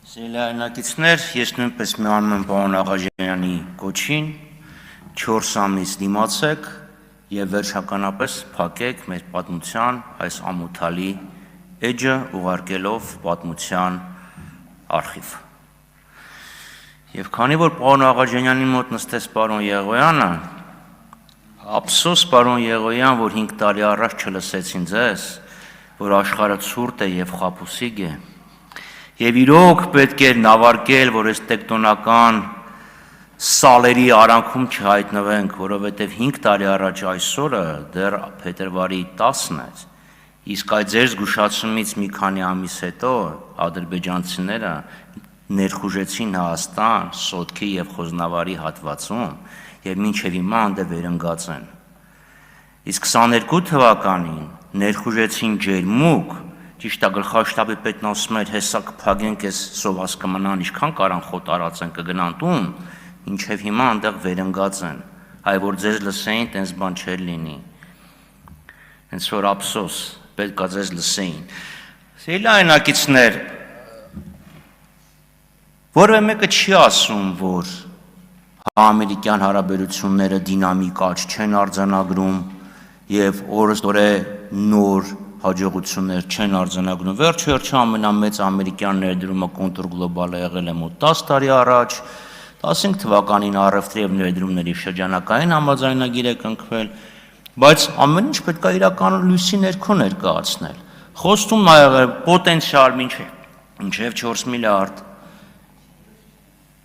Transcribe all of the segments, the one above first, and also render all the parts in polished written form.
Սիրելինակիցներ, ես նույնպես միանում եմ պարոն Աղաջանյանի կոչին, 4 ամիս դիմացեք եւ վերջականապես փակեք մեր պատմության այս ամոթալի էջը ուղարկելով պատմության արխիվ։ Եվ քանի որ պարոն Աղաջանյանի մոտ նստեց պարոն Եղոյանը, ափսոս պարոն Եղոյան, որ 5 տարի առաջ չլսեցին ձեզ, որ աշխարհը ցուրտ է եւ խաբուսիկ է։ Եվ իրոք պետք էր նավարկել, որ այս տեկտոնական սալերի արանքում չհայտնվենք, որովհետև 5 տարի առաջ այսօրը դեռ փետրվարի 10-ն է, իսկ այդ ձեր զգուշացումից մի քանի ամիս հետո ադրբեջանցիները ներխուժեցին Հայաստան, Սոտքի եւ Խոզնավարի հատվածում եւ մինչեւ հիմա անդե վերընկած են։ Իսկ 22 թվականին ներխուժեցին Ջերմուկ, ճիշտ է գլխաշտաբի պետն ասում էր հեսա կփակենք այս սոված կմնան, ինչքան կարան խոտ արածեն կգնան տուն, մինչև հիմա այնտեղ վերընկած են, հայ որ ձեզ լսեին, տենց բան չէր լինի, հենց որ ափսոս, պետք է ձեզ լսեին։ Սիրելինակիցներ, որևէ մեկը չի ասում, որ ամերիկյան հարաբերությունները դինամիկ աճ չեն արձանագրում եւ օրստորե նոր հաջողություններ չեն արձանագրում։ Վերջ-վերջը ամենամեծ ամերիկյան ներդրումը Կոնտուր Գլոբալը եղել է մոտ 10 տարի առաջ, 15 թվականին առևտրի եւ ներդրումների շրջանակային համաձայնագիր է կնքվել, բայց ամեն ինչ պետք է իրական լույսի ներքո ներկայացնել։ Խոստումն ա եղել պոտենցիալ մինչեւ 4 միլիարդ։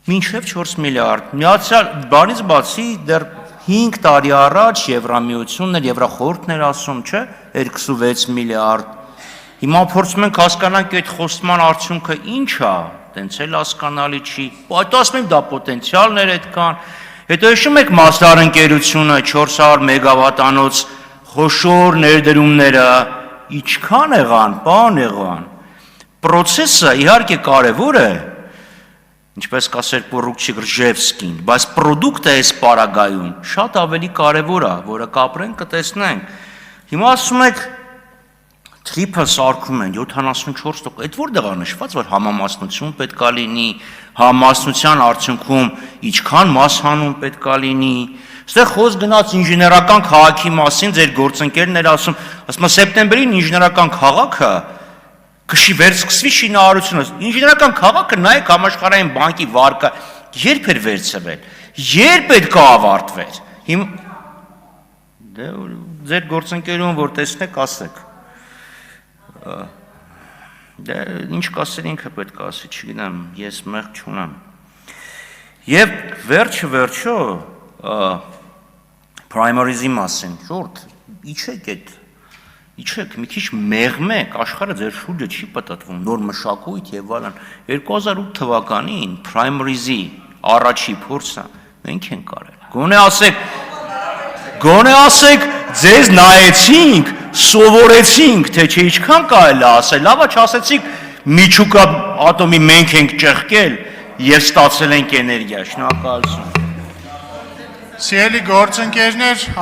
Մինչև 4 միլիարդ, միացյալ բանից բացի դեռ 5 տարի առաջ Եվրամիությունն էր, Եվրախորհուրդն էր ասում, չէ, 26 միլիարդ։ Հիմա փորձում ենք հասկանանք այդ խոստման արդյունքը ինչ է, տենց էլ հասկանալի չի։ Այդ ասում եմ դա պոտենցիալներ այդքան։ Հետո հիշում եք Մասդար ընկերությունը 400 մեգավատանոց խոշոր ներդրումները, ինչքան եղան, բան եղան։ Պրոցեսը իհարկե կարևոր է, ինչպես կասեր Պորուկչիկ Ռժևսկին, բայց պրոդուկտը այս պարագայում շատ ավելի կարևոր է, որը կապրենք կտեսնենք։ Հիմա ասում եք թրիփը սարքում են 74%, այդ որտեղ է նշված, որ համամասնություն պետք է լինի, համամասնության արդյունքում ինչքան մասհանում պետք է լինի։ Այստեղ խոսք գնաց ինժեներական քաղաքի մասին, ձեր գործընկերն էր ասում սեպտեմբերին ինժեներական քաղաքը վերցկսվի շինարարությունը, ինժեներական քաղաքը նայեք համաշխարհային բանկի վարկը, երբ էր վերցվել, երբ պետք է ավարտվեր։ Դե ձեր գործընկերուն որ տեսնեք, ասեք։ Դե ինչ կասեր ինքը պետք է ասի, չգիտեմ, ես մեղք չունեմ։ Եվ վերջը primary-ի մասին, շուրջ, իչեք, մի քիչ մեղմեք, աշխարհը ձեր շուրջը չի պտտվում, նոր մշակույթ եւ այլն։ 2008 թվականին primary-ի առաջի փորձը մենք ենք արել։ Գոնե ասեք, ձեզ նայեցինք, սովորեցինք, թե չէ ինչքան կարելի է ասել, լավա չասեցիք Միչուկա ատոմի մենք ենք ճեղքել եւ ստացել ենք էներգիա։ Շնորհակալություն։ Սիրելի գործընկերներ,